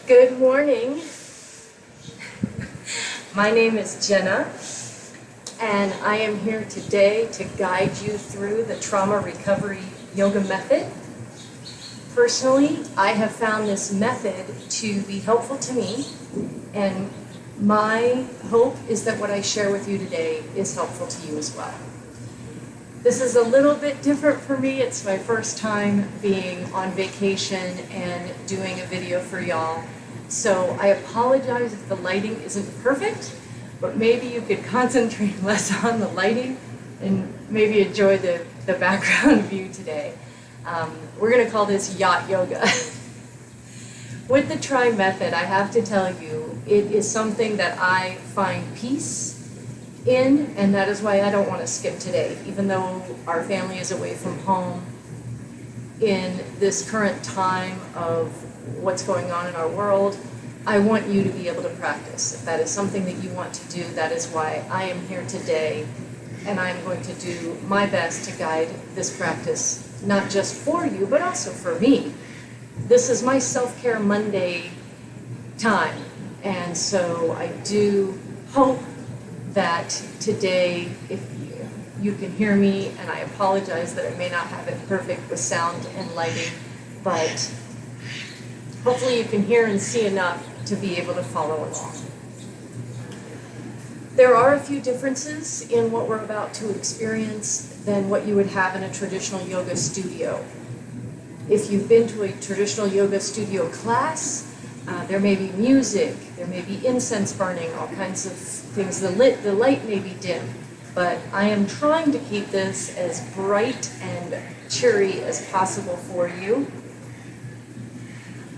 Good morning. My name is Jenah, and I am here today to guide you through the trauma recovery yoga method. Personally, I have found this method to be helpful to me, and my hope is that what I share with you today is helpful to you as well. This is a little bit different for me. It's my first time being on vacation and doing a video for y'all. So I apologize if the lighting isn't perfect, but maybe you could concentrate less on the lighting and maybe enjoy the background view today. We're going to call this yacht yoga. With the try method, I have to tell you, it is something that I find peace in, and that is why I don't want to skip today. Even though our family is away from home in this current time of what's going on in our world, I want you to be able to practice. If that is something that you want to do, that is why I am here today, and I'm going to do my best to guide this practice, not just for you, but also for me. This is my Self-Care Monday time, and so I do hope that today, if you can hear me, and I apologize that I may not have it perfect with sound and lighting, but hopefully you can hear and see enough to be able to follow along. There are a few differences in what we're about to experience than what you would have in a traditional yoga studio. If you've been to a traditional yoga studio class, there may be music, there may be incense burning, all kinds of things. The light may be dim, but I am trying to keep this as bright and cheery as possible for you.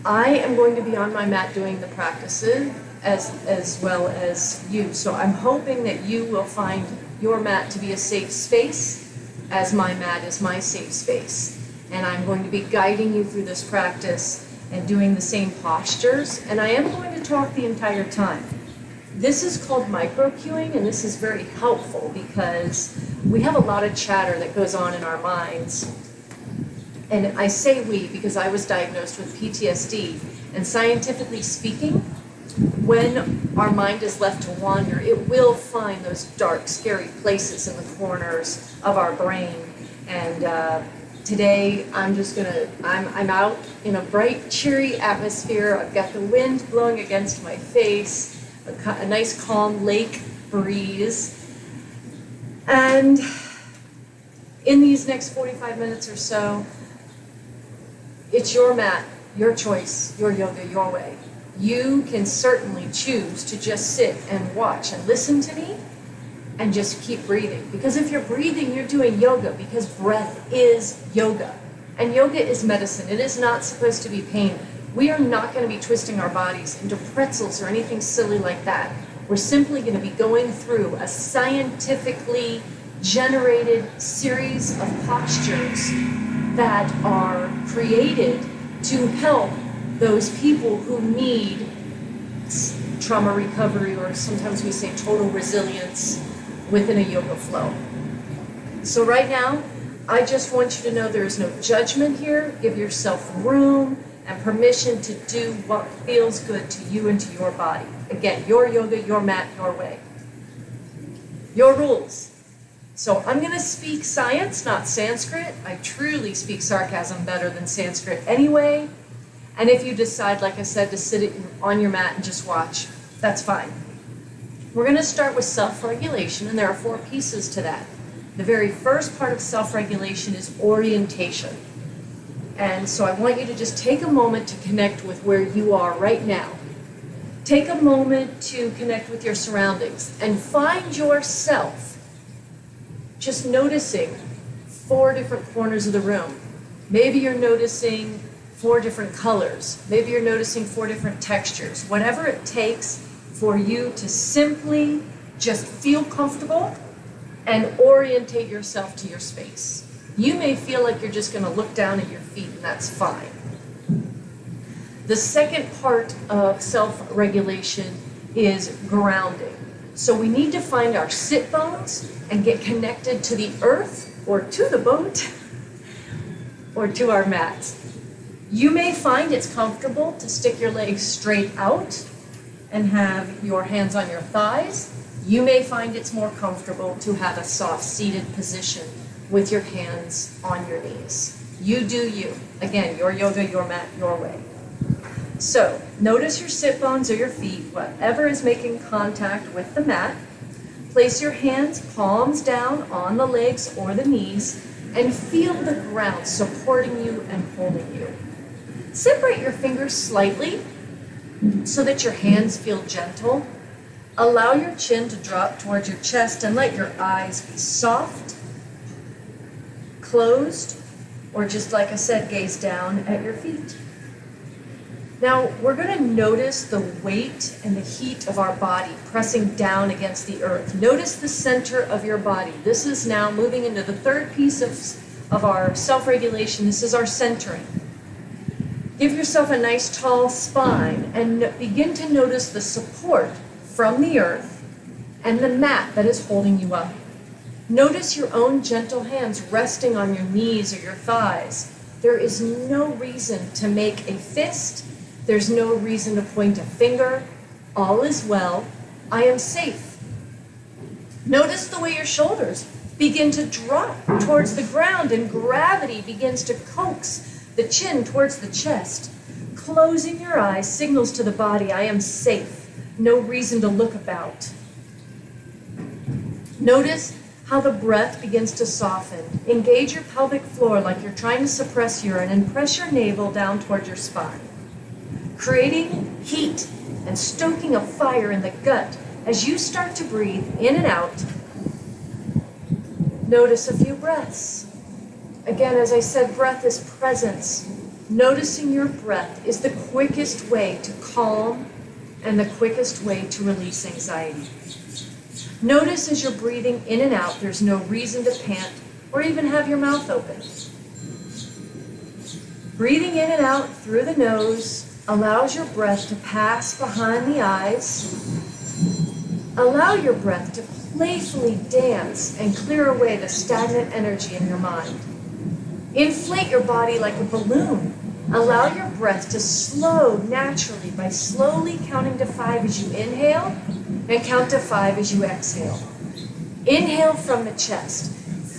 I am going to be on my mat doing the practices as well as you. So I'm hoping that you will find your mat to be a safe space, as my mat is my safe space. And I'm going to be guiding you through this practice and doing the same postures, and I am going to talk the entire time. This is called micro-cueing, and this is very helpful because we have a lot of chatter that goes on in our minds. And I say we because I was diagnosed with PTSD, and scientifically speaking, when our mind is left to wander, it will find those dark, scary places in the corners of our brain. And today, I'm out in a bright, cheery atmosphere. I've got the wind blowing against my face, a nice, calm lake breeze. And in these next 45 minutes or so, it's your mat, your choice, your yoga, your way. You can certainly choose to just sit and watch and listen to me and just keep breathing. Because if you're breathing, you're doing yoga, because breath is yoga. And yoga is medicine. It is not supposed to be pain. We are not going to be twisting our bodies into pretzels or anything silly like that. We're simply going to be going through a scientifically generated series of postures that are created to help those people who need trauma recovery, or sometimes we say total resilience, within a yoga flow. So right now, I just want you to know there is no judgment here. Give yourself room and permission to do what feels good to you and to your body. Again, your yoga, your mat, your way. Your rules. So I'm going to speak science, not Sanskrit. I truly speak sarcasm better than Sanskrit anyway. And if you decide, like I said, to sit on your mat and just watch, that's fine. We're going to start with self-regulation, and there are 4 pieces to that. The very first part of self-regulation is orientation. And so I want you to just take a moment to connect with where you are right now. Take a moment to connect with your surroundings and find yourself just noticing 4 different corners of the room. Maybe you're noticing 4 different colors. Maybe you're noticing 4 different textures. Whatever it takes for you to simply just feel comfortable and orientate yourself to your space. You may feel like you're just going to look down at your feet, and that's fine. The second part of self-regulation is grounding. So we need to find our sit bones and get connected to the earth or to the boat or to our mats. You may find it's comfortable to stick your legs straight out and have your hands on your thighs. You may find it's more comfortable to have a soft seated position with your hands on your knees. You do you. Again, your yoga, your mat, your way. So notice your sit bones or your feet, whatever is making contact with the mat. Place your hands palms down on the legs or the knees and feel the ground supporting you and holding you. Separate your fingers slightly so that your hands feel gentle. Allow your chin to drop towards your chest and let your eyes be soft, closed, or just like I said, gaze down at your feet. Now, we're going to notice the weight and the heat of our body pressing down against the earth. Notice the center of your body. This is now moving into the third piece of our self-regulation. This is our centering. Give yourself a nice tall spine and begin to notice the support from the earth and the mat that is holding you up. Notice your own gentle hands resting on your knees or your thighs. There is no reason to make a fist. There's no reason to point a finger. All is well. I am safe. Notice the way your shoulders begin to drop towards the ground and gravity begins to coax the chin towards the chest. Closing your eyes signals to the body, I am safe. No reason to look about. Notice how the breath begins to soften. Engage your pelvic floor like you're trying to suppress urine and press your navel down towards your spine. Creating heat and stoking a fire in the gut as you start to breathe in and out. Notice a few breaths. Again, as I said, breath is presence. Noticing your breath is the quickest way to calm and the quickest way to release anxiety. Notice as you're breathing in and out, there's no reason to pant or even have your mouth open. Breathing in and out through the nose allows your breath to pass behind the eyes. Allow your breath to playfully dance and clear away the stagnant energy in your mind. Inflate your body like a balloon. Allow your breath to slow naturally by slowly counting to 5 as you inhale and count to 5 as you exhale. Inhale from the chest.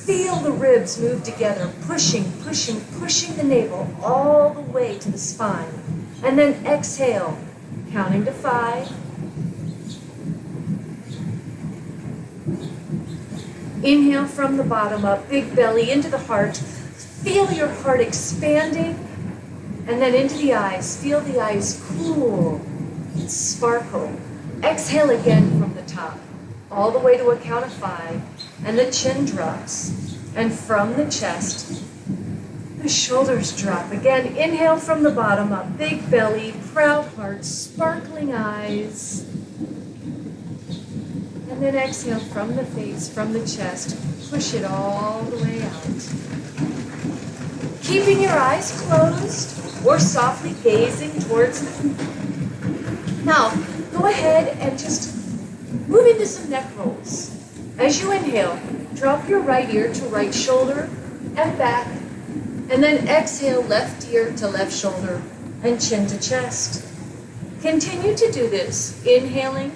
Feel the ribs move together, pushing the navel all the way to the spine. And then exhale, counting to 5. Inhale from the bottom up, big belly into the heart. Feel your heart expanding. And then into the eyes. Feel the eyes cool and sparkle. Exhale again from the top, all the way to a count of 5. And the chin drops. And from the chest, the shoulders drop. Again, inhale from the bottom up. Big belly, proud heart, sparkling eyes. And then exhale from the face, from the chest. Push it all the way out. Keeping your eyes closed or softly gazing towards the feet. Now, go ahead and just move into some neck rolls. As you inhale, drop your right ear to right shoulder and back. And then exhale, left ear to left shoulder and chin to chest. Continue to do this, inhaling,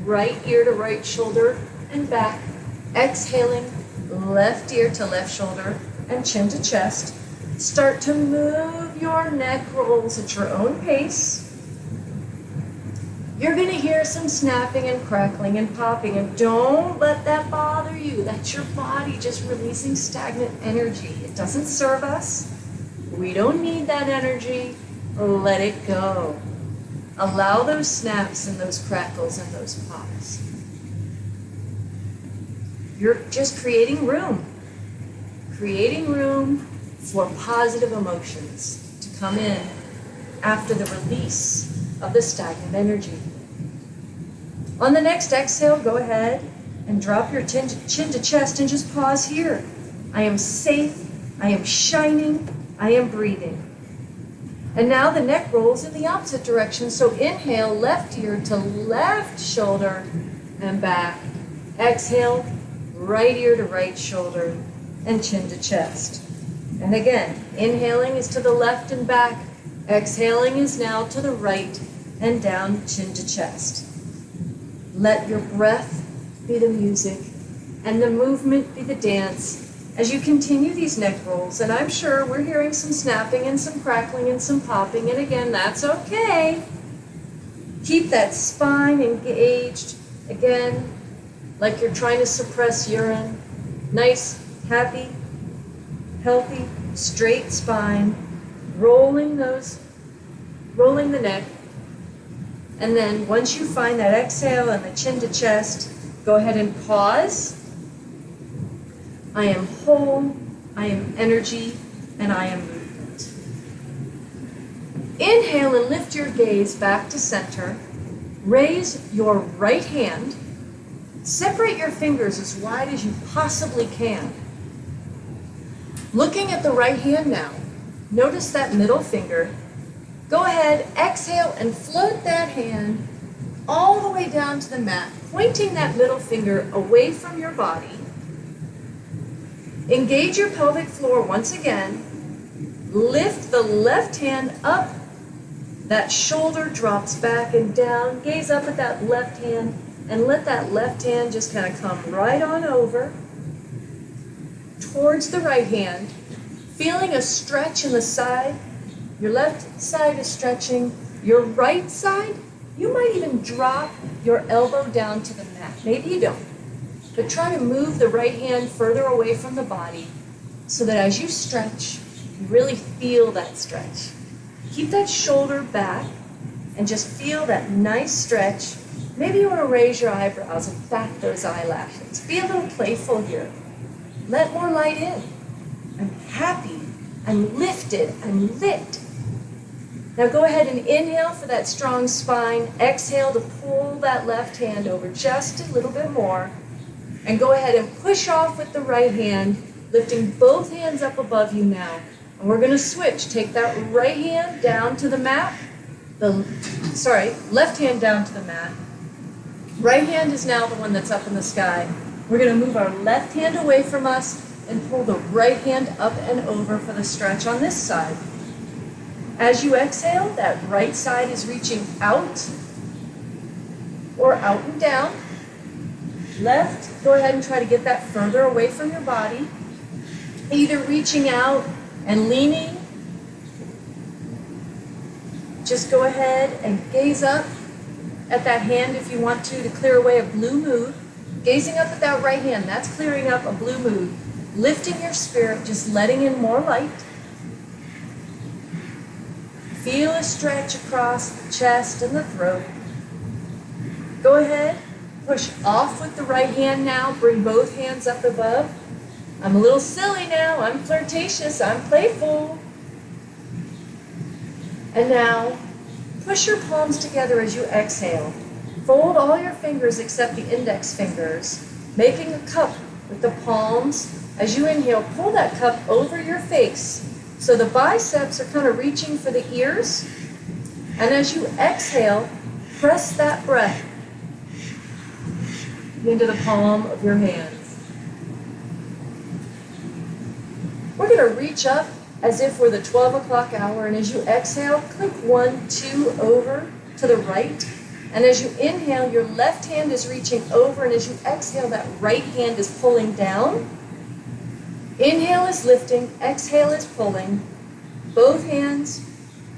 right ear to right shoulder and back. Exhaling, left ear to left shoulder and chin to chest. Start to move your neck rolls at your own pace. You're going to hear some snapping and crackling and popping, and don't let that bother you. That's your body just releasing stagnant energy. It doesn't serve us. We don't need that energy. Let it go. Allow those snaps and those crackles and those pops. You're just creating room for positive emotions to come in after the release of the stagnant energy. On the next exhale, go ahead and drop your chin to chest and just pause here. I am safe, I am shining, I am breathing. And now the neck rolls in the opposite direction. So inhale, left ear to left shoulder and back. Exhale, right ear to right shoulder and chin to chest. And again, inhaling is to the left and back. Exhaling is now to the right and down, chin to chest. Let your breath be the music and the movement be the dance as you continue these neck rolls. And I'm sure we're hearing some snapping and some crackling and some popping. And again, that's okay. Keep that spine engaged. Again, like you're trying to suppress urine. Nice, happy, healthy, straight spine. Rolling the neck. And then once you find that exhale and the chin to chest, go ahead and pause. I am whole, I am energy, and I am movement. Inhale and lift your gaze back to center. Raise your right hand. Separate your fingers as wide as you possibly can. Looking at the right hand now, notice that middle finger. Go ahead, exhale, and float that hand all the way down to the mat, pointing that middle finger away from your body. Engage your pelvic floor once again. Lift the left hand up. That shoulder drops back and down. Gaze up at that left hand and let that left hand just kind of come right on over towards the right hand. Feeling a stretch in the side. Your left side is stretching. Your right side, you might even drop your elbow down to the mat. Maybe you don't. But try to move the right hand further away from the body so that as you stretch, you really feel that stretch. Keep that shoulder back and just feel that nice stretch. Maybe you want to raise your eyebrows and back those eyelashes. Be a little playful here. Let more light in. I'm happy. I'm lifted. I'm lit. Now go ahead and inhale for that strong spine. Exhale to pull that left hand over just a little bit more. And go ahead and push off with the right hand, lifting both hands up above you now. And we're going to switch. Take that right hand down to the mat. Left hand down to the mat. Right hand is now the one that's up in the sky. We're going to move our left hand away from us and pull the right hand up and over for the stretch on this side. As you exhale, that right side is reaching out or out and down. Left, go ahead and try to get that further away from your body. Either reaching out and leaning. Just go ahead and gaze up at that hand if you want to clear away a blue mood. Gazing up at that right hand, that's clearing up a blue mood. Lifting your spirit, just letting in more light. Feel a stretch across the chest and the throat. Go ahead. Push off with the right hand now. Bring both hands up above. I'm a little silly now. I'm flirtatious. I'm playful. And now, push your palms together as you exhale. Fold all your fingers except the index fingers, making a cup with the palms. As you inhale, pull that cup over your face. So the biceps are kind of reaching for the ears. And as you exhale, press that breath into the palm of your hands. We're going to reach up as if we're the 12 o'clock hour, and as you exhale, click 1, 2 over to the right. And as you inhale, your left hand is reaching over, and as you exhale, that right hand is pulling down. Inhale is lifting, exhale is pulling. Both hands,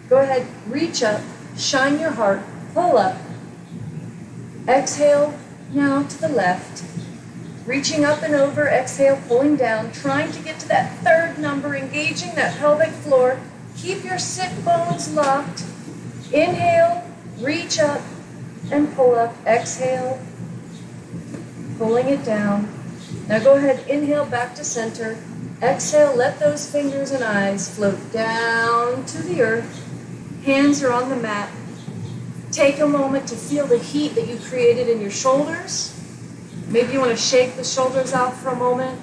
go ahead, reach up, shine your heart, pull up. Exhale. Now to the left, reaching up and over, exhale, pulling down, trying to get to that third number, engaging that pelvic floor. Keep your sit bones locked. Inhale, reach up and pull up. Exhale, pulling it down. Now go ahead, inhale back to center. Exhale, let those fingers and eyes float down to the earth. Hands are on the mat. Take a moment to feel the heat that you created in your shoulders. Maybe you want to shake the shoulders out for a moment.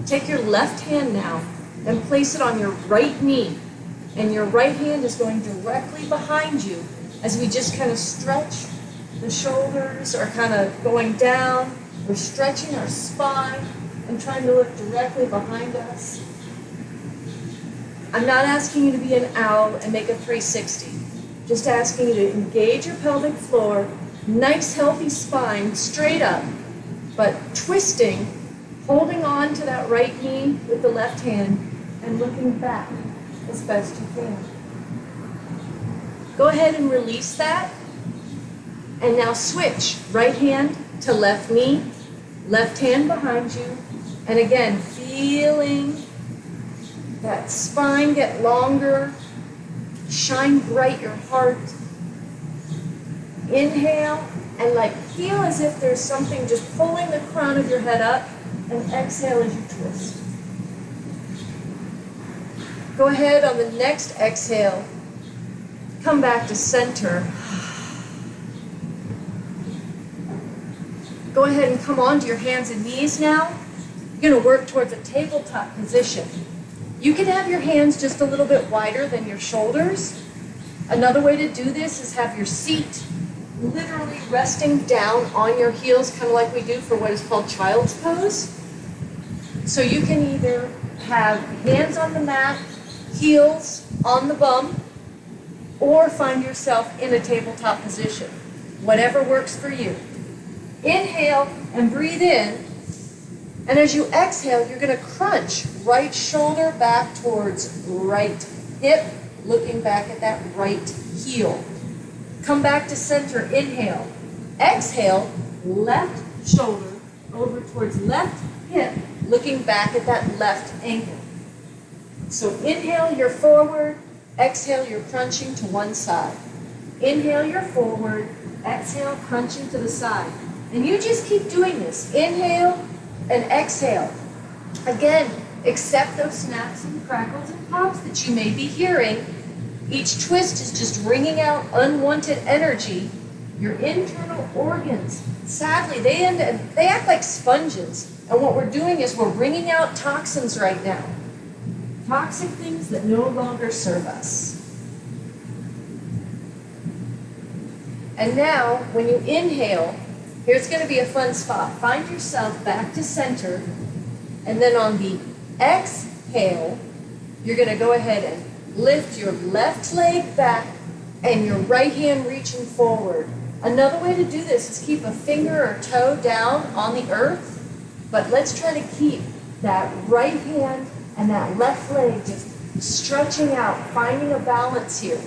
Take your left hand now and place it on your right knee. And your right hand is going directly behind you as we just kind of stretch. The shoulders are kind of going down. We're stretching our spine and trying to look directly behind us. I'm not asking you to be an owl and make a 360. Just asking you to engage your pelvic floor, nice healthy spine, straight up, but twisting, holding on to that right knee with the left hand and looking back as best you can. Go ahead and release that. And now switch right hand to left knee, left hand behind you. And again, feeling that spine get longer, shine bright your heart. Inhale and feel as if there's something just pulling the crown of your head up, and exhale as you twist. Go ahead on the next exhale, come back to center. Go ahead and come onto your hands and knees now. You're going to work towards a tabletop position. You can have your hands just a little bit wider than your shoulders. Another way to do this is have your seat literally resting down on your heels, kind of like we do for what is called child's pose. So you can either have hands on the mat, heels on the bum, or find yourself in a tabletop position. Whatever works for you. Inhale and breathe in. And as you exhale, you're going to crunch right shoulder back towards right hip, looking back at that right heel. Come back to center. Inhale. Exhale, left shoulder over towards left hip, looking back at that left ankle. So inhale, you're forward. Exhale, you're crunching to one side. Inhale, you're forward. Exhale, crunching to the side. And you just keep doing this. Inhale and exhale. Again, accept those snaps and crackles and pops that you may be hearing. Each twist is just wringing out unwanted energy. Your internal organs, sadly, they act like sponges. And what we're doing is we're wringing out toxins right now. Toxic things that no longer serve us. And now, when you inhale, here's going to be a fun spot. Find yourself back to center, and then on the exhale, you're going to go ahead and lift your left leg back and your right hand reaching forward. Another way to do this is keep a finger or toe down on the earth, but let's try to keep that right hand and that left leg just stretching out, finding a balance here.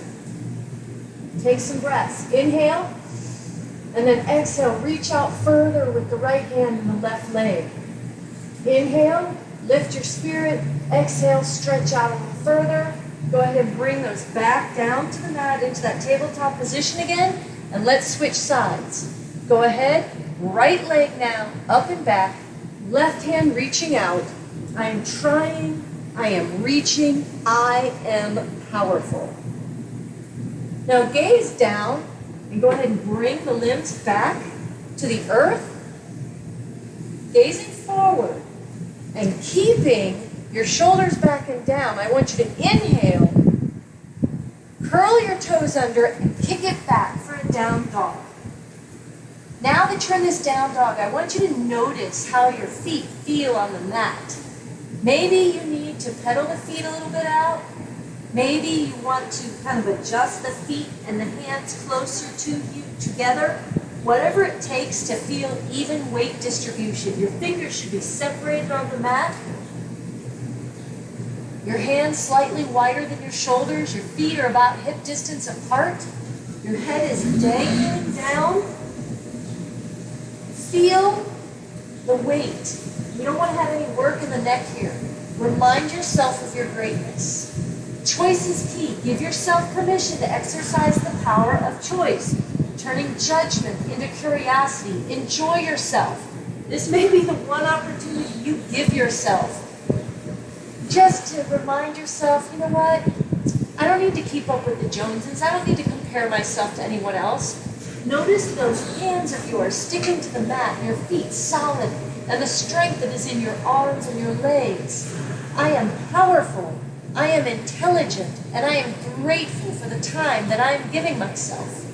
Take some breaths. Inhale. And then exhale, reach out further with the right hand and the left leg. Inhale, lift your spirit. Exhale, stretch out a little further. Go ahead and bring those back down to the mat into that tabletop position again. And let's switch sides. Go ahead, right leg now, up and back. Left hand reaching out. I am trying, I am reaching, I am powerful. Now gaze down. And go ahead and bring the limbs back to the earth, gazing forward and keeping your shoulders back and down. I want you to inhale, curl your toes under and kick it back for a down dog. Now that you're in this down dog, I want you to notice how your feet feel on the mat. Maybe you need to pedal the feet a little bit out. Maybe you want to kind of adjust the feet and the hands closer to you together. Whatever it takes to feel even weight distribution. Your fingers should be separated on the mat. Your hands slightly wider than your shoulders. Your feet are about hip distance apart. Your head is dangling down. Feel the weight. You don't want to have any work in the neck here. Remind yourself of your greatness. Choice is key. Give yourself permission to exercise the power of choice, turning judgment into curiosity. Enjoy yourself. This may be the one opportunity you give yourself. Just to remind yourself, you know what? I don't need to keep up with the Joneses. I don't need to compare myself to anyone else. Notice those hands of yours sticking to the mat and your feet solid and the strength that is in your arms and your legs. I am powerful. I am intelligent, and I am grateful for the time that I am giving myself.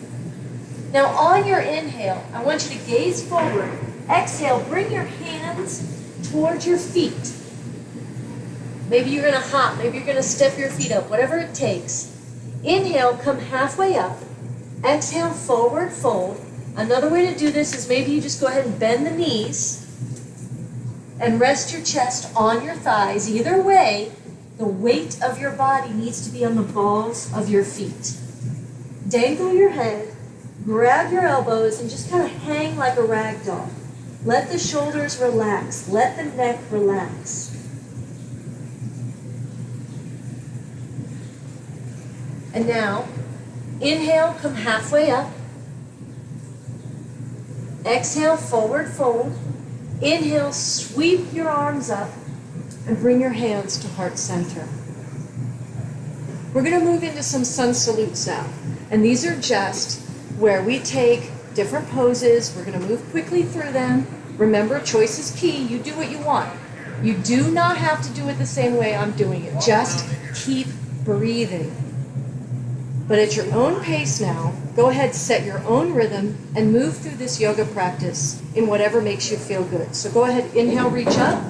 Now, on your inhale, I want you to gaze forward. Exhale, bring your hands towards your feet. Maybe you're gonna hop, maybe you're gonna step your feet up, whatever it takes. Inhale, come halfway up. Exhale, forward fold. Another way to do this is maybe you just go ahead and bend the knees and rest your chest on your thighs. Either way, the weight of your body needs to be on the balls of your feet. Dangle your head, grab your elbows, and just kind of hang like a rag doll. Let the shoulders relax. Let the neck relax. And now, inhale, come halfway up. Exhale, forward fold. Inhale, sweep your arms up and bring your hands to heart center. We're going to move into some sun salutes now. And these are just where we take different poses. We're going to move quickly through them. Remember, choice is key. You do what you want. You do not have to do it the same way I'm doing it. Just keep breathing. But at your own pace now, go ahead, set your own rhythm, and move through this yoga practice in whatever makes you feel good. So go ahead, inhale, reach up,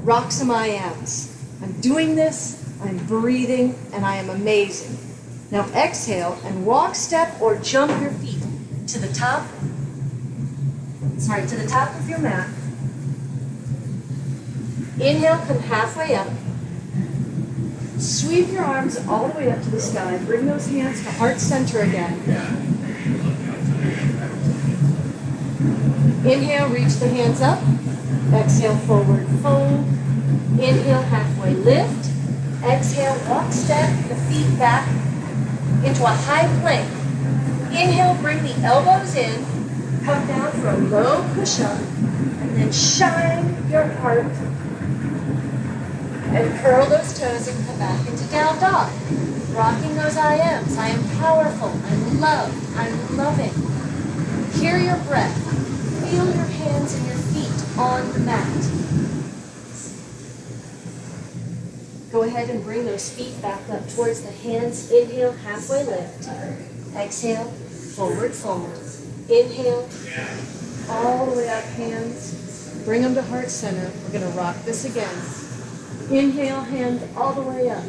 rock some I ams. I'm doing this, I'm breathing, and I am amazing. Now exhale and walk, step, or jump your feet to the top of your mat. Inhale, come halfway up. Sweep your arms all the way up to the sky. Bring those hands to heart center again. Inhale, reach the hands up. Exhale, forward fold. Inhale, halfway lift. Exhale, walk, step the feet back into a high plank. Inhale, bring the elbows in. Come down for a low push-up. And then shine your heart. And curl those toes and come back into down dog. Rocking those I ams. I am powerful. I'm loved. I'm loving. Hear your breath. Feel your hands and your feet on the mat. Go ahead and bring those feet back up towards the hands. Inhale, halfway lift. Exhale, forward fold. Inhale, all the way up, hands. Bring them to heart center. We're going to rock this again. Inhale, hands all the way up.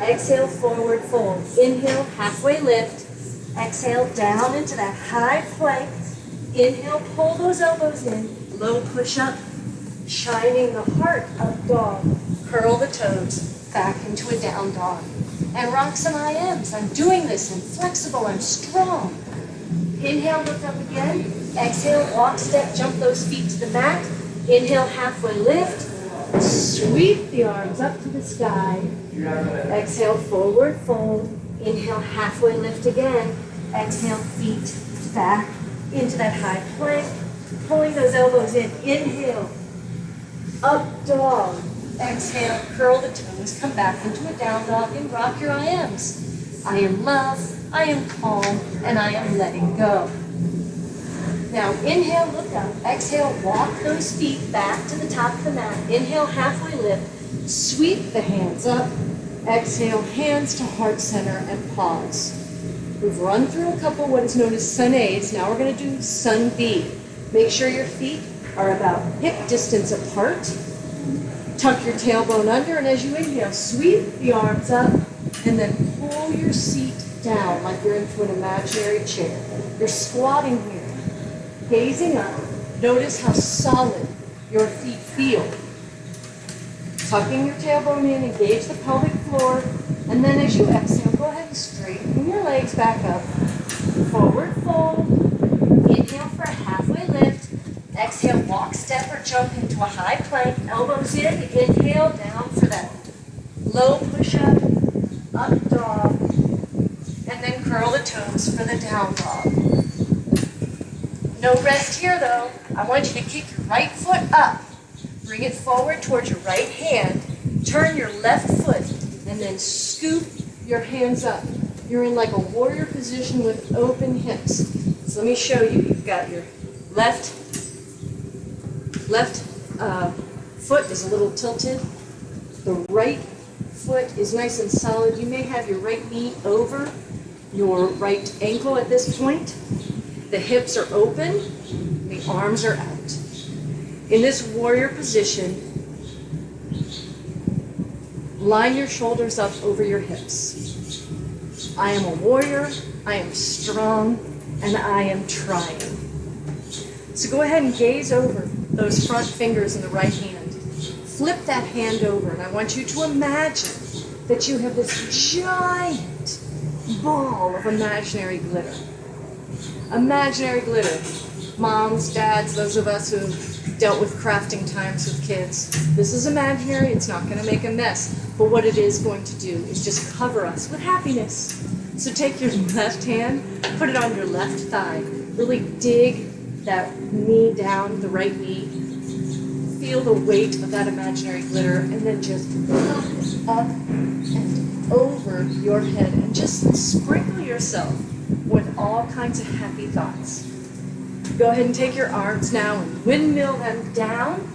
Exhale, forward fold. Inhale, halfway lift. Exhale, down into that high plank. Inhale, pull those elbows in. Low push up. Shining the heart up dog. Curl the toes back into a down dog. And rock some I ams. I'm doing this. I'm flexible. I'm strong. Inhale, lift up again. Exhale, walk, step, jump those feet to the mat. Inhale, halfway lift. Sweep the arms up to the sky. Exhale, forward fold. Inhale, halfway lift again. Exhale, feet back into that high plank. Pulling those elbows in. Inhale, up dog. Exhale, curl the toes. Come back into a down dog and rock your I ams. I am love, I am calm, and I am letting go. Now, inhale, look up. Exhale, walk those feet back to the top of the mat. Inhale, halfway lift. Sweep the hands up. Exhale, hands to heart center and pause. We've run through a couple what is known as sun A's. Now we're going to do sun B. Make sure your feet are about hip distance apart. Tuck your tailbone under, and as you inhale, sweep the arms up, and then pull your seat down like you're into an imaginary chair. You're squatting here. Gazing up, notice how solid your feet feel. Tucking your tailbone in, engage the pelvic floor, and then as you exhale, go ahead and straighten your legs back up. Forward fold. Inhale for a halfway lift. Exhale, walk, step, or jump into a high plank. Elbows in. Inhale, down for that low push-up, up dog, and then curl the toes for the down dog. No rest here, though. I want you to kick your right foot up. Bring it forward towards your right hand. Turn your left foot, and then scoop your hands up. You're in like a warrior position with open hips. So let me show you. You've got your left foot is a little tilted. The right foot is nice and solid. You may have your right knee over your right ankle at this point. The hips are open, the arms are out. In this warrior position, Line your shoulders up over your hips. I am a warrior, I am strong, and I am trying. So go ahead and gaze over those front fingers in the right hand. Flip that hand over, and I want you to imagine that you have this giant ball of imaginary glitter. Imaginary glitter. Moms, dads, those of us who've dealt with crafting times with kids. This is imaginary, it's not going to make a mess. But what it is going to do is just cover us with happiness. So take your left hand, put it on your left thigh. Really dig that knee down, the right knee. Feel the weight of that imaginary glitter, and then just pop it up and over your head. And just sprinkle yourself with all kinds of happy thoughts. Go ahead and take your arms now and windmill them down.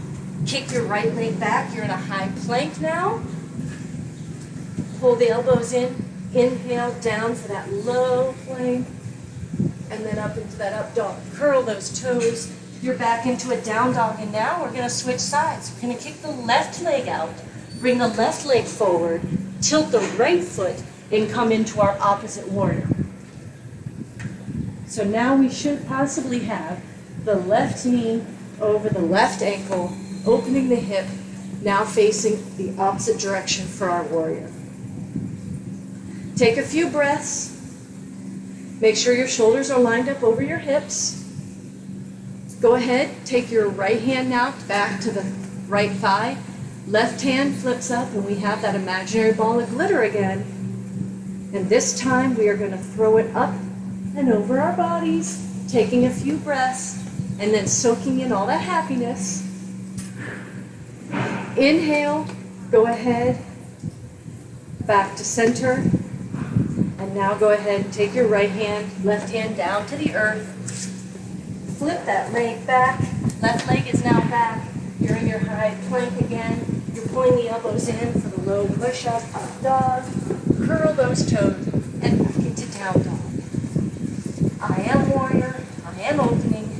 Kick your right leg back. You're in a high plank now. Pull the elbows in. Inhale down for that low plank. And then up into that up dog. Curl those toes. You're back into a down dog. And now we're going to switch sides. We're going to kick the left leg out. Bring the left leg forward. Tilt the right foot and come into our opposite warrior. So now we should possibly have the left knee over the left ankle, opening the hip, now facing the opposite direction for our warrior. Take a few breaths. Make sure your shoulders are lined up over your hips. Go ahead, take your right hand now back to the right thigh. Left hand flips up and we have that imaginary ball of glitter again. And this time we are going to throw it up and over our bodies, taking a few breaths, and then soaking in all that happiness. Inhale, go ahead, back to center, and now go ahead and take your right hand, left hand down to the earth. Flip that leg back, left leg is now back. You're in your high plank again. You're pulling the elbows in for the low push-up, up dog. Curl those toes, and back into down dog. I am warrior, I am opening,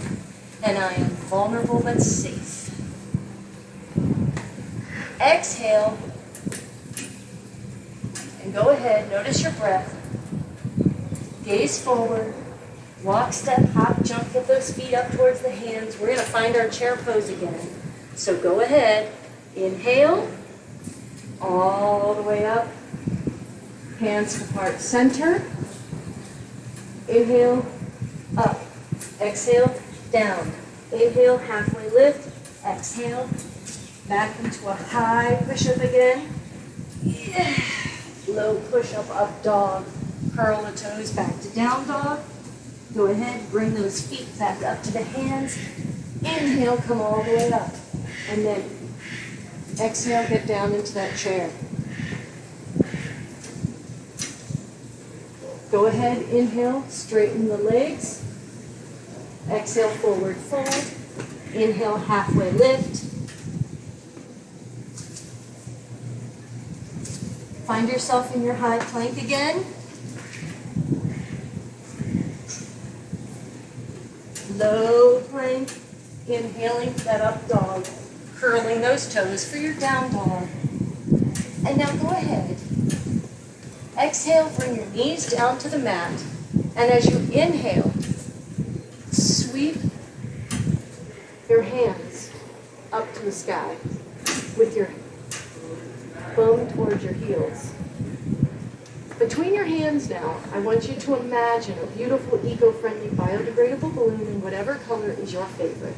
and I am vulnerable but safe. Exhale, and go ahead, notice your breath. Gaze forward, walk, step, hop, jump, get those feet up towards the hands. We're going to find our chair pose again. So go ahead, inhale, all the way up, hands to heart center. Inhale, up. Exhale, down. Inhale, halfway lift. Exhale, back into a high push-up again. Yeah. Low push-up, up dog. Curl the toes back to down dog. Go ahead, bring those feet back up to the hands. Inhale, come all the way up. And then exhale, get down into that chair. Go ahead, inhale, straighten the legs. Exhale, forward fold. Inhale, halfway lift. Find yourself in your high plank again. Low plank, inhaling for that up dog. Curling those toes for your down dog. And now go ahead. Exhale, bring your knees down to the mat. And as you inhale, sweep your hands up to the sky with your bum towards your heels. Between your hands now, I want you to imagine a beautiful, eco-friendly, biodegradable balloon in whatever color is your favorite.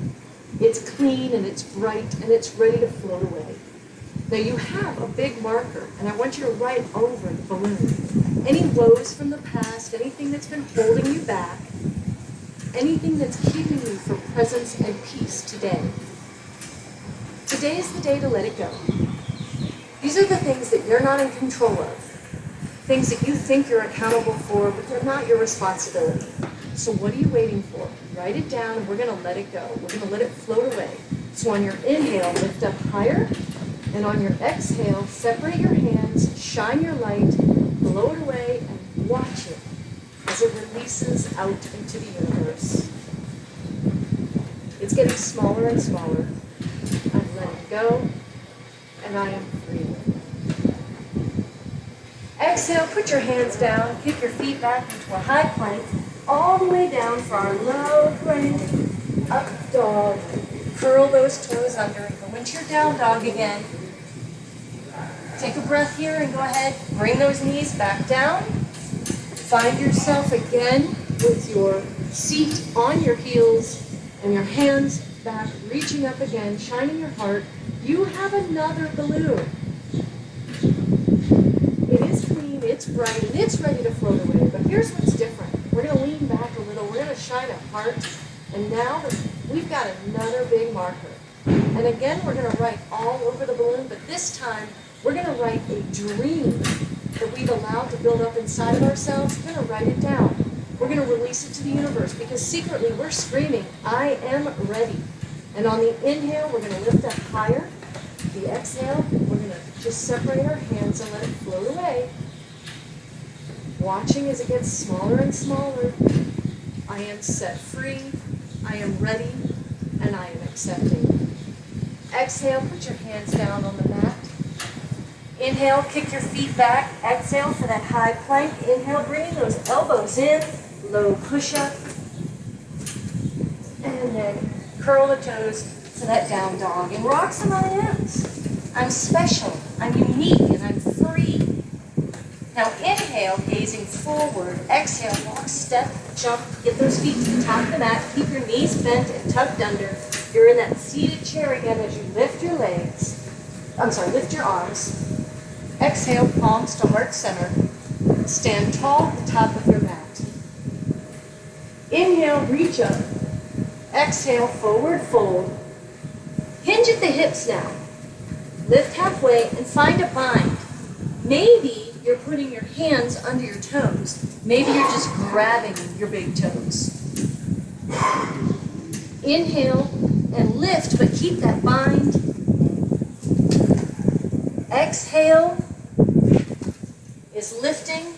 It's clean and it's bright and it's ready to float away. Now you have a big marker, and I want you to write over the balloon any woes from the past, anything that's been holding you back, anything that's keeping you from presence and peace today. Today is the day to let it go. These are the things that you're not in control of, things that you think you're accountable for, but they're not your responsibility. So what are you waiting for? Write it down, and we're going to let it go. We're going to let it float away. So on your inhale, lift up higher. And on your exhale, separate your hands, shine your light, blow it away, and watch it as it releases out into the universe. It's getting smaller and smaller. I'm letting go, and I am free. Exhale, put your hands down, kick your feet back into a high plank, all the way down for our low plank, up dog. Curl those toes under and go into your down dog again. Take a breath here and go ahead, bring those knees back down. Find yourself again with your seat on your heels and your hands back, reaching up again, shining your heart. You have another balloon. It is clean, it's bright, and it's ready to float away. But here's what's different. We're going to lean back a little. We're going to shine a heart. And now we've got another big marker. And again, we're going to write all over the balloon, but this time we're going to write a dream that we've allowed to build up inside of ourselves. We're going to write it down. We're going to release it to the universe because secretly we're screaming, I am ready. And on the inhale, we're going to lift up higher. The exhale, we're going to just separate our hands and let it float away. Watching as it gets smaller and smaller. I am set free. I am ready. And I am accepting. Exhale, put your hands down on the mat. Inhale, kick your feet back. Exhale for that high plank. Inhale, bringing those elbows in. Low push-up. And then curl the toes to that down dog. And rock some IMs. I'm special. I'm unique. And I'm free. Now inhale, gazing forward. Exhale, walk, step, jump. Get those feet to the top of the mat. Keep your knees bent and tucked under. You're in that seated chair again as you lift your legs. Lift your arms. Exhale, palms to heart center. Stand tall at the top of your mat. Inhale, reach up. Exhale, forward fold. Hinge at the hips now. Lift halfway and find a bind. Maybe you're putting your hands under your toes. Maybe you're just grabbing your big toes. Inhale and lift, but keep that bind. Exhale is lifting.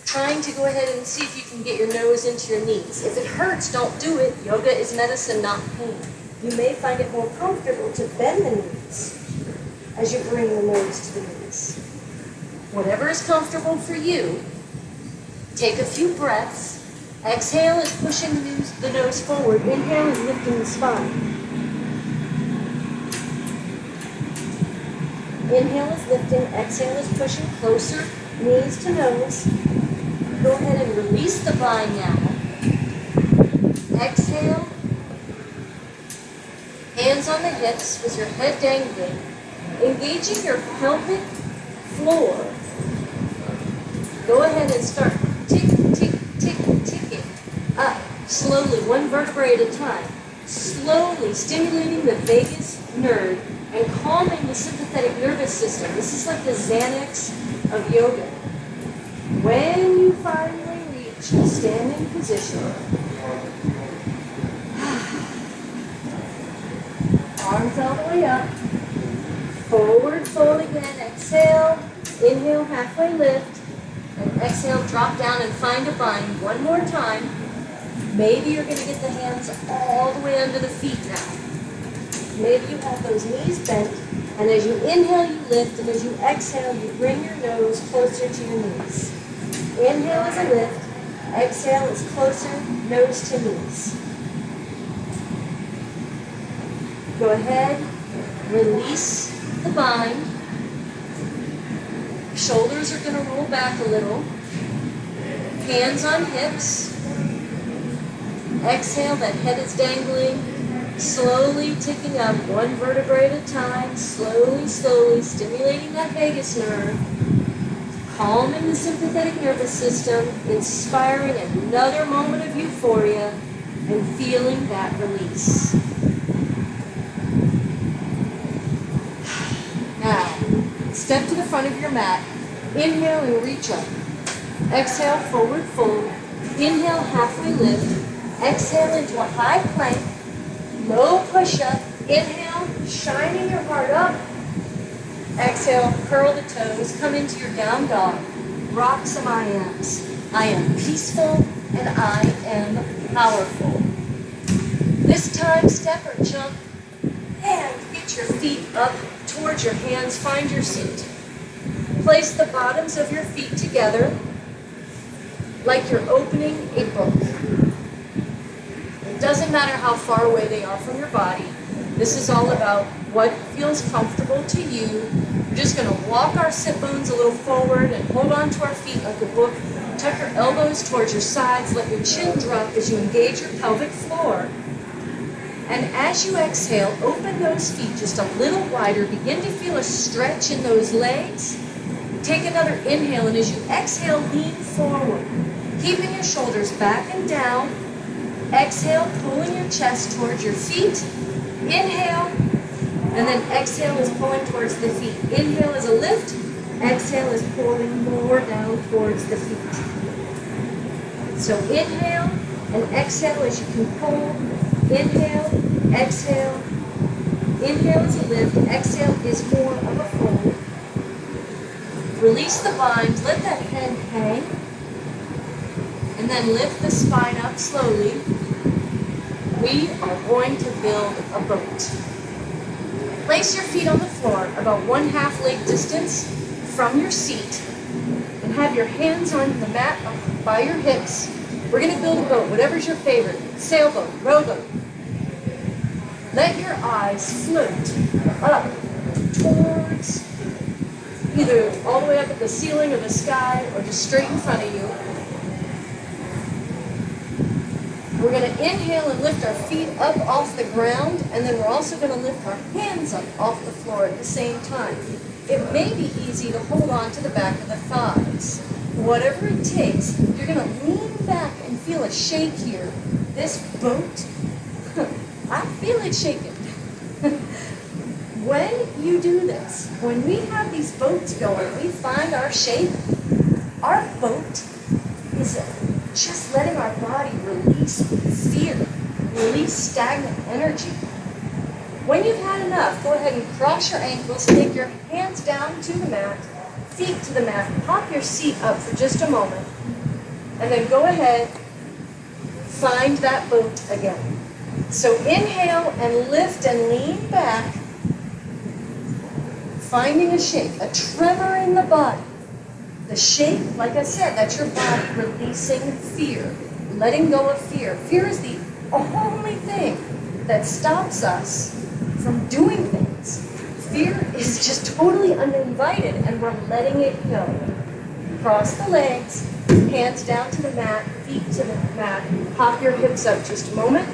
Trying to go ahead and see if you can get your nose into your knees. If it hurts, don't do it. Yoga is medicine, not pain. You may find it more comfortable to bend the knees as you bring the nose to the knees. Whatever is comfortable for you, take a few breaths. Exhale is pushing the nose forward. Inhale is lifting the spine. Inhale is lifting. Exhale is pushing closer, knees to nose. Go ahead and release the bind now. Exhale. Hands on the hips with your head dangling. Engaging your pelvic floor. Go ahead and start ticking up. Slowly, one vertebrae at a time. Slowly stimulating the vagus nerve and calming the sympathetic nervous system. This is like the Xanax of yoga. When you finally reach a standing position, arms all the way up, forward fold again, exhale, inhale, halfway lift, and exhale, drop down and find a bind one more time. Maybe you're going to get the hands all the way under the feet now. Maybe you have those knees bent, and as you inhale, you lift, and as you exhale, you bring your nose closer to your knees. Inhale is a lift, exhale is closer, nose to knees. Go ahead, release the bind. Shoulders are going to roll back a little. Hands on hips. Exhale, that head is dangling. Slowly ticking up, one vertebrae at a time. Slowly, stimulating that vagus nerve. Calming the sympathetic nervous system. Inspiring another moment of euphoria. And feeling that release. Now, step to the front of your mat. Inhale and reach up. Exhale, forward fold. Inhale, halfway lift. Exhale into a high plank. Low push-up. Inhale, shining your heart up. Exhale, curl the toes. Come into your down dog. Rock some IMs. I am peaceful and I am powerful. This time, step or jump and get your feet up towards your hands, find your seat. Place the bottoms of your feet together like you're opening a book. It doesn't matter how far away they are from your body. This is all about what feels comfortable to you. We're just going to walk our sit bones a little forward and hold on to our feet like a book. Tuck your elbows towards your sides. Let your chin drop as you engage your pelvic floor. And as you exhale, open those feet just a little wider. Begin to feel a stretch in those legs. Take another inhale, and as you exhale, lean forward. Keeping your shoulders back and down. Exhale, pulling your chest towards your feet. Inhale, and then exhale is pulling towards the feet. Inhale is a lift. Exhale is pulling more down towards the feet. So inhale and exhale as you can pull. Inhale, exhale. Inhale is a lift. Exhale is more of a fold. Release the bind. Let that head hang. And then lift the spine up slowly. We are going to build a boat. Place your feet on the floor about 1/2 leg distance from your seat and have your hands on the mat by your hips. We're going to build a boat, whatever's your favorite. Sailboat, rowboat. Let your eyes float up towards either all the way up at the ceiling or the sky or just straight in front of you. We're going to inhale and lift our feet up off the ground, and then we're also going to lift our hands up off the floor at the same time. It may be easy to hold on to the back of the thighs. Whatever it takes, you're going to lean back and feel a shake here. This boat, I feel it shaking. When you do this, when we have these boats going, we find our shape. Our boat is just letting our body release fear, release stagnant energy. When you've had enough, go ahead and cross your ankles, take your hands down to the mat, feet to the mat, pop your seat up for just a moment, and then go ahead, find that boat again. So inhale and lift and lean back, finding a shake, a tremor in the body. The shake, like I said, that's your body releasing fear, letting go of fear. Fear is the only thing that stops us from doing things. Fear is just totally uninvited, and we're letting it go. Cross the legs, hands down to the mat, feet to the mat. Pop your hips up just a moment.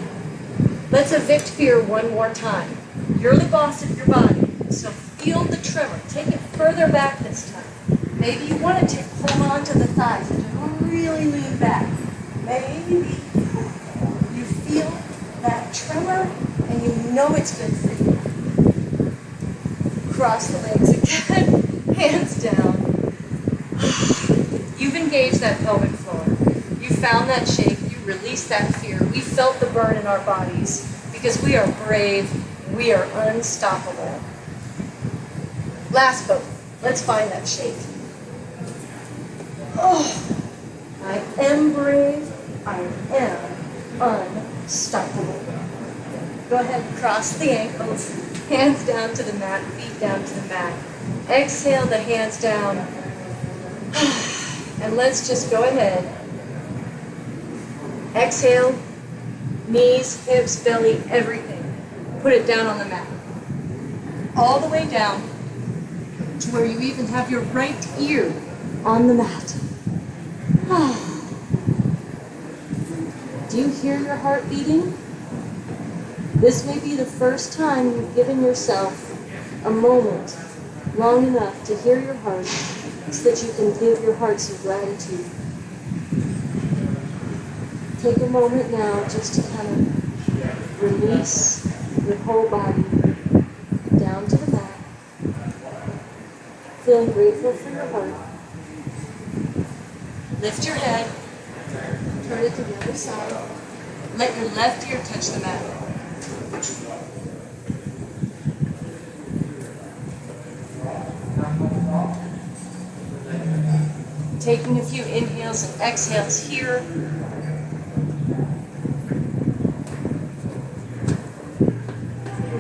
Let's evict fear one more time. You're the boss of your body, so feel the tremor. Take it further back this time. Maybe you want to hold on to the thighs and just really lean back. Maybe you feel that tremor and you know it's good for you. Cross the legs again, hands down. You've engaged that pelvic floor. You found that shake. You released that fear. We felt the burn in our bodies because we are brave. We are unstoppable. Last boat. Let's find that shake. Oh, I am brave. I am unstoppable. Go ahead and cross the ankles. Hands down to the mat, feet down to the mat. Exhale the hands down. And let's just go ahead. Exhale, knees, hips, belly, everything. Put it down on the mat. All the way down to where you even have your right ear on the mat. Do you hear your heart beating? This may be the first time you've given yourself a moment long enough to hear your heart so that you can give your heart some gratitude. Take a moment now just to kind of release your whole body down to the mat, feeling grateful for your heart. Lift your head, turn it to the other side. Let your left ear touch the mat. Taking a few inhales and exhales here.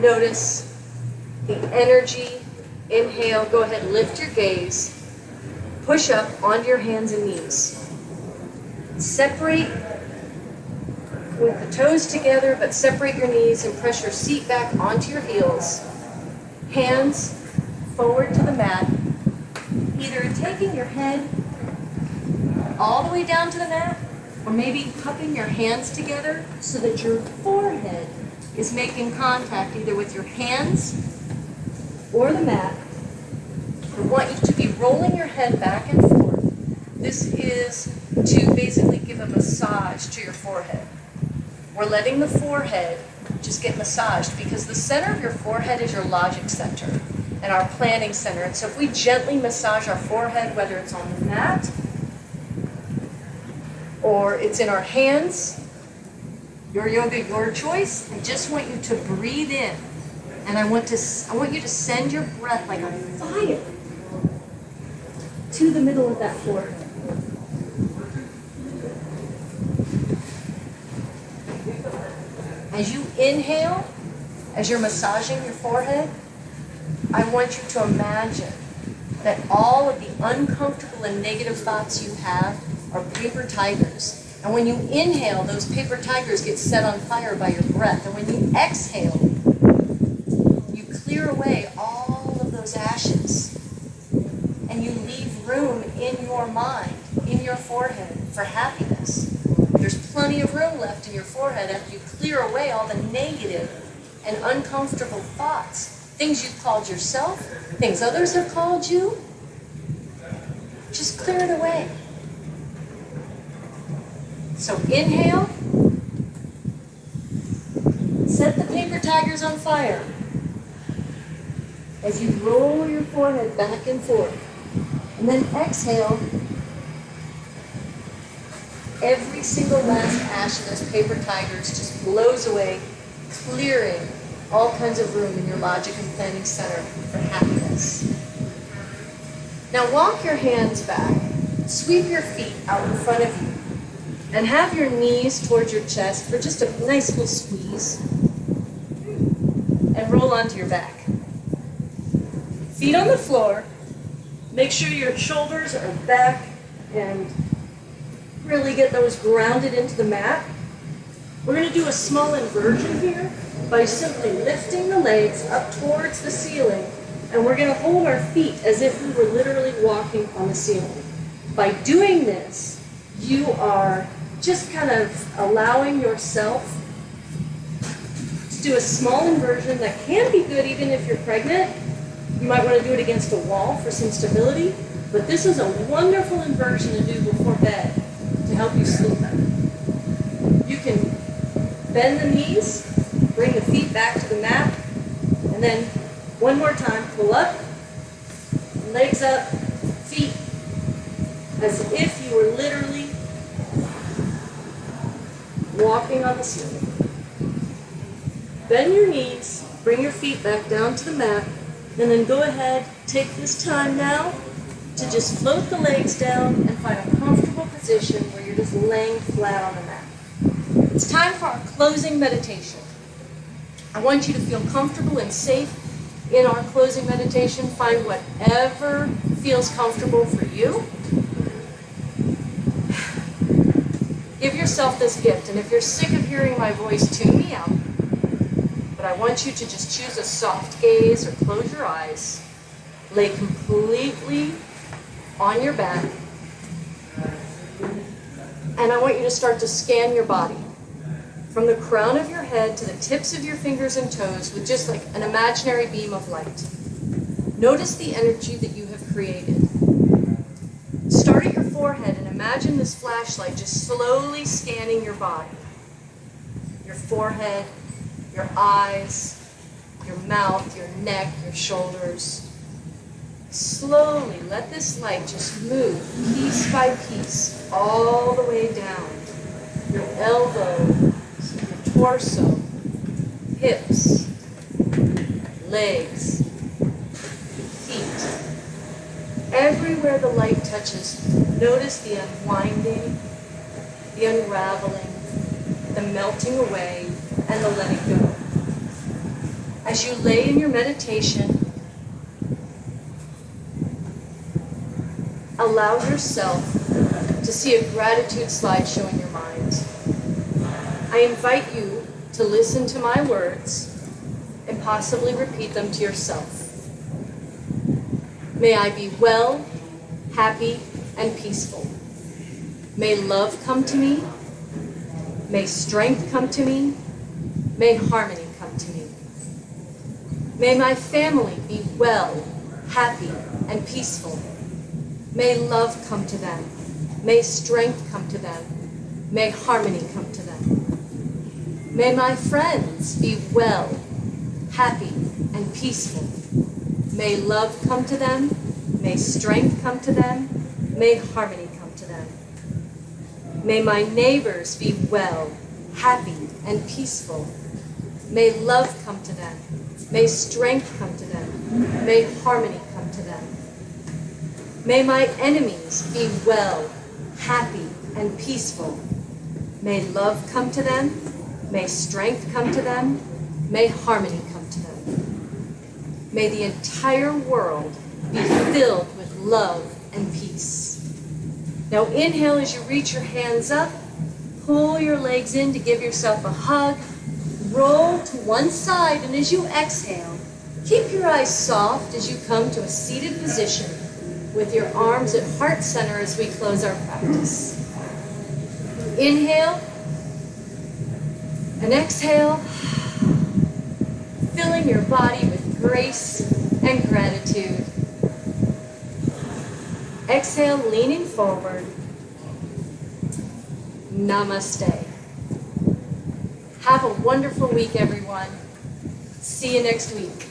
Notice the energy Inhale, go ahead, lift your gaze. Push up onto your hands and knees. Separate with the toes together, but separate your knees and press your seat back onto your heels. Hands forward to the mat. Either taking your head all the way down to the mat, or maybe cupping your hands together so that your forehead is making contact either with your hands or the mat. I want you to be rolling your head back and forth. This is to basically give a massage to your forehead. We're letting the forehead just get massaged because the center of your forehead is your logic center and our planning center. And so if we gently massage our forehead, whether it's on the mat or it's in our hands, your yoga, your choice, I just want you to breathe in. And I want you to send your breath like a fire to the middle of that forehead. As you inhale, as you're massaging your forehead, I want you to imagine that all of the uncomfortable and negative thoughts you have are paper tigers. And when you inhale, those paper tigers get set on fire by your breath. And when you exhale, you clear away all of those ashes. And you leave room in your mind, in your forehead, for happiness. There's plenty of room left in your forehead after you clear away all the negative and uncomfortable thoughts. Things you've called yourself, things others have called you. Just clear it away. So inhale. Set the paper tigers on fire. As you roll your forehead back and forth. And then exhale. Every single last ash of those paper tigers just blows away, clearing all kinds of room in your logic and planning center for happiness. Now walk your hands back, sweep your feet out in front of you, and have your knees towards your chest for just a nice little squeeze, and roll onto your back. Feet on the floor, make sure your shoulders are back and really get those grounded into the mat. We're going to do a small inversion here by simply lifting the legs up towards the ceiling, and we're going to hold our feet as if we were literally walking on the ceiling. By doing this, you are just kind of allowing yourself to do a small inversion that can be good even if you're pregnant. You might want to do it against a wall for some stability, but this is a wonderful inversion to do before bed to help you sleep better. You can bend the knees, bring the feet back to the mat, and then one more time, pull up, legs up, feet, as if you were literally walking on the ceiling. Bend your knees, bring your feet back down to the mat, and then go ahead, take this time now to just float the legs down and find a comfortable position where you're just laying flat on the mat. It's time for our closing meditation. I want you to feel comfortable and safe in our closing meditation. Find whatever feels comfortable for you. Give yourself this gift, and if you're sick of hearing my voice, tune me out. But I want you to just choose a soft gaze or close your eyes. Lay completely on your back. And I want you to start to scan your body from the crown of your head to the tips of your fingers and toes with just like an imaginary beam of light. Notice the energy that you have created. Start at your forehead and imagine this flashlight just slowly scanning your body. Your forehead, your eyes, your mouth, your neck, your shoulders. Slowly let this light just move piece by piece all the way down. Your elbows, your torso, hips, legs, feet. Everywhere the light touches, notice the unwinding, the unraveling, the melting away, and the letting go. As you lay in your meditation, allow yourself to see a gratitude slideshow in your mind. I invite you to listen to my words and possibly repeat them to yourself. May I be well, happy, and peaceful. May love come to me. May strength come to me. May harmony come to me. May my family be well, happy, and peaceful. May love come to them. May strength come to them. May harmony come to them. May my friends be well, happy, and peaceful. May love come to them. May strength come to them. May harmony come to them. May my neighbors be well, happy, and peaceful. May love come to them. May strength come to them. May harmony come to them. May my enemies be well, happy, and peaceful. May love come to them. May strength come to them. May harmony come to them. May the entire world be filled with love and peace. Now inhale as you reach your hands up. Pull your legs in to give yourself a hug. Roll to one side, and as you exhale, keep your eyes soft as you come to a seated position with your arms at heart center as we close our practice. Inhale and exhale, filling your body with grace and gratitude. Exhale, leaning forward. Namaste. Have a wonderful week, everyone. See you next week.